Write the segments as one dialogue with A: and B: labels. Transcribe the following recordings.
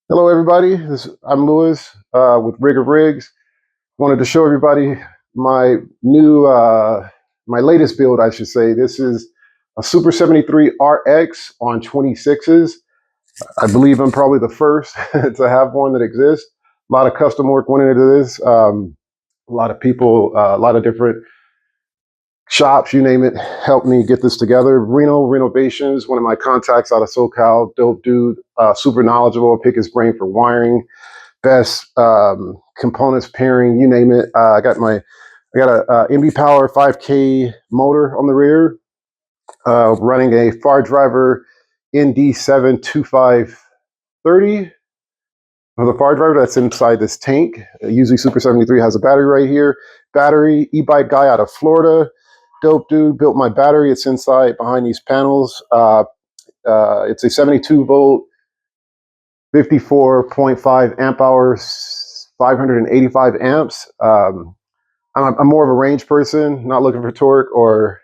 A: Hello, everybody. I'm Lewis with Rig of Rigs. Wanted to show everybody my new, my latest build, I should say. This is a Super 73 RX on 26s. I believe I'm probably the first to have one that exists. A lot of custom work went into this. A lot of people, a lot of different shops, you name it, helped me get this together. Rennovations, one of my contacts out of SoCal, dope dude, super knowledgeable. Pick his brain for wiring, best components pairing, you name it. I got a NBPower 5K motor on the rear, running a FarDriver ND7 2530. The FarDriver that's inside this tank. Usually Super 73 has a battery right here. Battery, e-bikeguy out of Florida. Dope dude, built my battery. It's inside behind these panels. It's a 72 volt, 54.5 amp hours, 585 amps. I'm more of a range person, not looking for torque or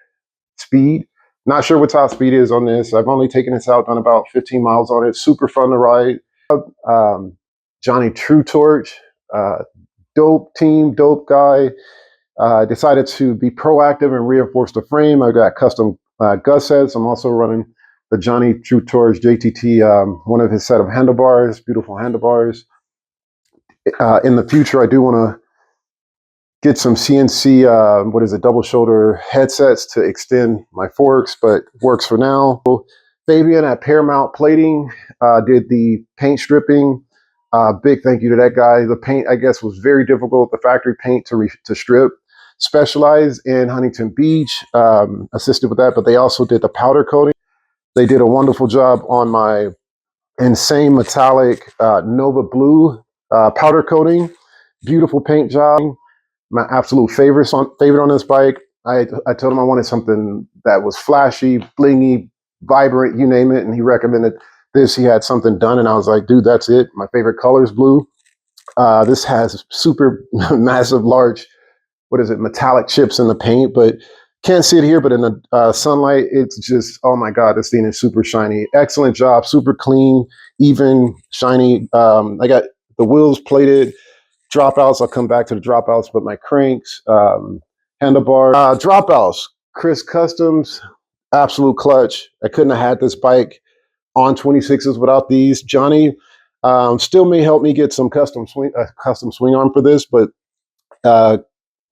A: speed. Not sure what top speed is on this. I've only taken this out, done about 15 miles on it. Super fun to ride. Johnny True Torch, dope team, dope guy. Decided to be proactive and reinforce the frame. I got custom Gussets. I'm also running the Johnny True Torch JTT, one of his set of handlebars, beautiful handlebars. In the future, I do want to get some CNC, double shoulder headsets to extend my forks, but works for now. Fabian at Paramount Plating did the paint stripping. Big thank you to that guy. The paint, I guess, was very difficult. The factory paint to strip. Specialized in Huntington Beach, assisted with that, but they also did the powder coating. They did a wonderful job on my insane metallic Nova Blue powder coating. Beautiful paint job. My absolute favorite on this bike. I told him I wanted something that was flashy, blingy, vibrant, you name it, and he recommended this. He had something done, and I was like, dude, that's it. My favorite color is blue. This has super massive, large, metallic chips in the paint, but can't see it here, but in the sunlight, it's just, oh my God, this thing is super shiny. Excellent job, super clean, even, shiny. I got the wheels plated, dropouts. I'll come back to the dropouts, but my cranks, handlebar, dropouts, Chris Customs, absolute clutch. I couldn't have had this bike on 26s without these. Johnny still may help me get some custom swing arm for this, but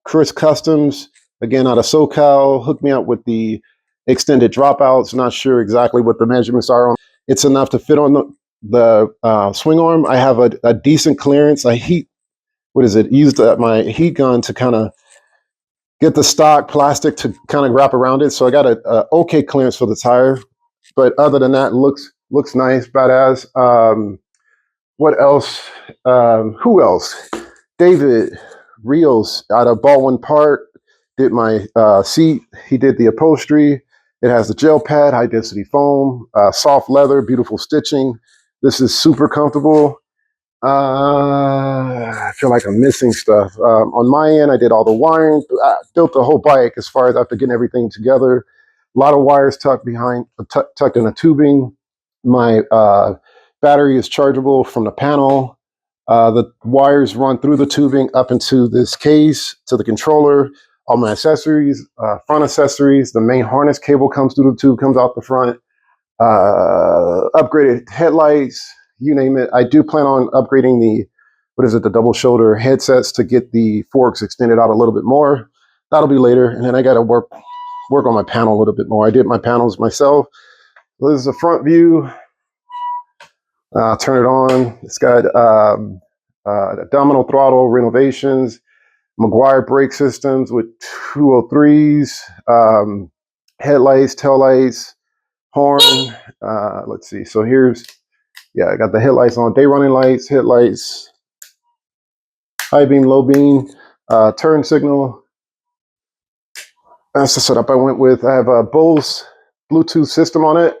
A: Chris Customs, again, out of SoCal, hooked me up with the extended dropouts. Not sure exactly what the measurements are on. It's enough to fit on the swing arm. I have a decent clearance. I used my heat gun to kind of get the stock plastic to kind of wrap around it. So I got a okay clearance for the tire. But other than that, looks nice, badass. What else? Who else? David Rios out of Baldwin Park did my seat. He did the upholstery. It has the gel pad, high density foam, soft leather, beautiful stitching. This is super comfortable. I feel like I'm missing stuff. On my end, I did all the wiring. I built the whole bike as far as after getting everything together. A lot of wires tucked in a tubing. My battery is chargeable from the panel. The wires run through the tubing up into this case to the controller. All my accessories, front accessories, the main harness cable comes through the tube, comes out the front. Upgraded headlights, you name it. I do plan on upgrading the double shoulder headsets to get the forks extended out a little bit more. That'll be later. And then I got to work on my panel a little bit more. I did my panels myself. This is the front view. Turn it on. It's got Domino throttle, Rennovations, Magura brake systems with 203s, headlights, taillights, horn. Let's see. So I got the headlights on, day running lights, headlights, high beam, low beam, turn signal. That's the setup I went with. I have a Bose Bluetooth system on it.